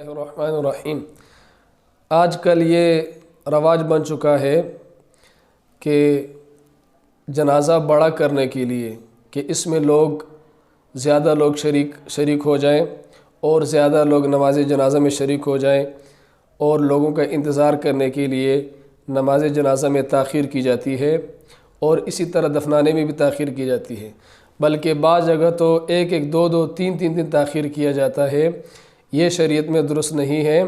الرحمن الرحیم۔ آج کل یہ رواج بن چکا ہے کہ جنازہ بڑا کرنے کے لیے کہ اس میں زیادہ لوگ شریک ہو جائیں اور زیادہ لوگ نماز جنازہ میں شریک ہو جائیں، اور لوگوں کا انتظار کرنے کے لیے نماز جنازہ میں تاخیر کی جاتی ہے، اور اسی طرح دفنانے میں بھی تاخیر کی جاتی ہے، بلکہ بعض جگہ تو ایک دو تین دن تاخیر کیا جاتا ہے۔ یہ شریعت میں درست نہیں ہے۔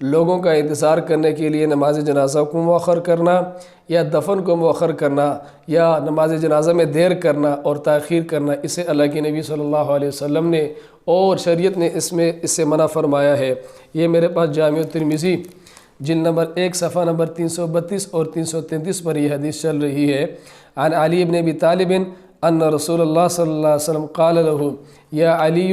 لوگوں کا انتظار کرنے کے لیے نماز جنازہ کو مؤخر کرنا یا دفن کو مؤخر کرنا یا نماز جنازہ میں دیر کرنا اور تاخیر کرنا، اسے اللہ کے نبی صلی اللہ علیہ وسلم نے اور شریعت نے اس سے منع فرمایا ہے۔ یہ میرے پاس جامع ترمذی جلد نمبر 1 صفحہ نمبر 332 اور 333 پر یہ حدیث چل رہی ہے۔ عن علی بن ابی طالب ان رسول اللہ صلی اللہ علیہ وسلم قال له یا علی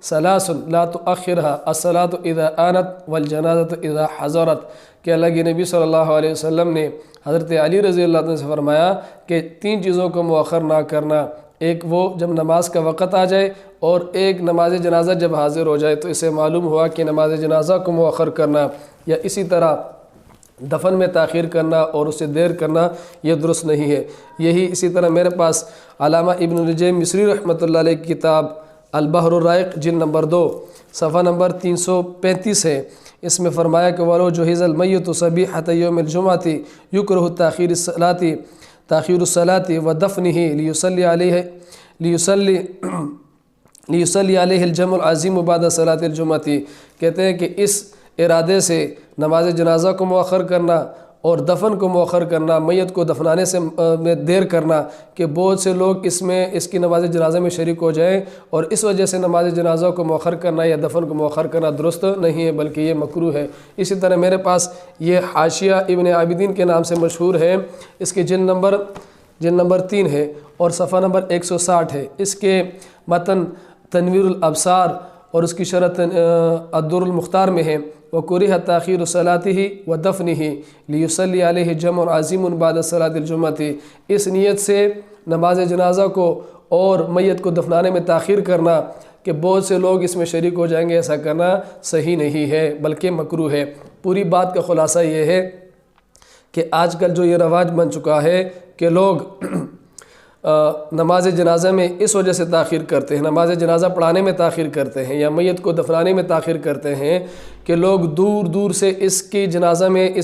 ثلاث لا تؤخرها الصلاة اذا آنت والجنازة اذا حضرت، کہ اللہ کے نبی صلی اللہ علیہ وسلم نے حضرت علی رضی اللہ عنہ سے فرمایا کہ 3 چیزوں کو مؤخر نہ کرنا، ایک وہ جب نماز کا وقت آ جائے، اور ایک نماز جنازہ جب حاضر ہو جائے۔ تو اسے معلوم ہوا کہ نماز جنازہ کو مؤخر کرنا یا اسی طرح دفن میں تاخیر کرنا اور اسے دیر کرنا یہ درست نہیں ہے۔ یہی اسی طرح میرے پاس علامہ ابن نجیم مصری رحمۃ اللہ علیہ کی کتاب البحر الرائق جلد نمبر 2 صفحہ نمبر 335 ہے۔ اس میں فرمایا کہ وَلَوْ جُهِزَ الْمَيِّتُ صَبِيحَةَ يَوْمِ الْجُمْعَةِ يُكْرَهُ تَأْخِيرُ الصَّلَاةِ وَدَفْنِهِ لِيُصَلِّ عَلَيْهِ الْجَمْعُ الْعَظِيمُ بَعْدَ صَلَاةِ الْجُمْعَةِ، کہتے ہیں کہ اس ارادے سے نماز جنازہ کو مؤخر کرنا اور دفن کو مؤخر کرنا، میت کو دفنانے میں دیر کرنا، کہ بہت سے لوگ اس کی نماز جنازہ میں شریک ہو جائیں، اور اس وجہ سے نماز جنازہ کو مؤخر کرنا یا دفن کو مؤخر کرنا درست نہیں ہے بلکہ یہ مکروہ ہے۔ اسی طرح میرے پاس یہ حاشیہ ابن عابدین کے نام سے مشہور ہے، اس کے جلد نمبر 3 ہے اور صفحہ نمبر 160 ہے۔ اس کے متن تنویر الابصار اور اس کی شرح الدر المختار میں ہے، وَكُرِهَ تَأْخِيرُ صَلَاتِهِ وَدَفْنِهِ لِيُصَلِّ عَلَيْهِ جَمْعٌ عَظِيمٌ بَعْدَ صَلَاةِ الْجُمْعَةِ، اس نیت سے نماز جنازہ کو اور میت کو دفنانے میں تاخیر کرنا کہ بہت سے لوگ اس میں شریک ہو جائیں گے، ایسا کرنا صحیح نہیں ہے بلکہ مکروہ ہے۔ پوری بات کا خلاصہ یہ ہے کہ آج کل جو یہ رواج بن چکا ہے کہ لوگ نماز جنازہ میں اس وجہ سے تاخیر کرتے ہیں، نماز جنازہ پڑھانے میں تاخیر کرتے ہیں یا میت کو دفنانے میں تاخیر کرتے ہیں کہ لوگ دور دور سے اس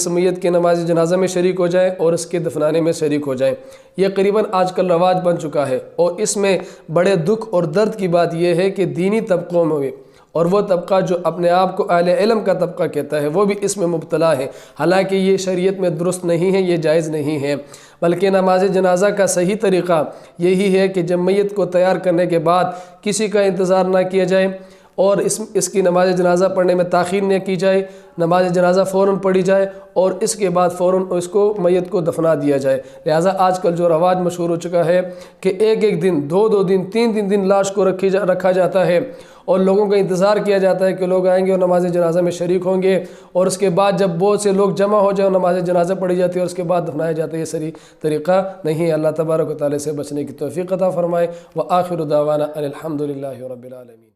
میت کی نماز جنازہ میں شریک ہو جائیں اور اس کے دفنانے میں شریک ہو جائیں۔ یہ قریباً آج کل رواج بن چکا ہے، اور اس میں بڑے دکھ اور درد کی بات یہ ہے کہ دینی طبقوں میں اور وہ طبقہ جو اپنے آپ کو اہل علم کا طبقہ کہتا ہے وہ بھی اس میں مبتلا ہے، حالانکہ یہ شریعت میں درست نہیں ہے، یہ جائز نہیں ہے، بلکہ نماز جنازہ کا صحیح طریقہ یہی ہے کہ جب میت کو تیار کرنے کے بعد کسی کا انتظار نہ کیا جائے اور اس کی نماز جنازہ پڑھنے میں تاخیر نہ کی جائے، نماز جنازہ فوراً پڑھی جائے اور اس کے بعد فوراً میت کو دفنا دیا جائے۔ لہٰذا آج کل جو رواج مشہور ہو چکا ہے کہ ایک دن 2 دن 3 دن لاش کو رکھا جاتا ہے اور لوگوں کا انتظار کیا جاتا ہے کہ لوگ آئیں گے اور نماز جنازہ میں شریک ہوں گے، اور اس کے بعد جب بہت سے لوگ جمع ہو جائیں اور نماز جنازہ پڑھی جاتی ہے اور اس کے بعد دفنایا جاتا ہے، یہ صحیح طریقہ نہیں ہے۔ اللہ تبارک و تعالی سے بچنے کی توفیق عطا فرمائے۔ وآخر دعوانا ان الحمد للہ رب العالمین۔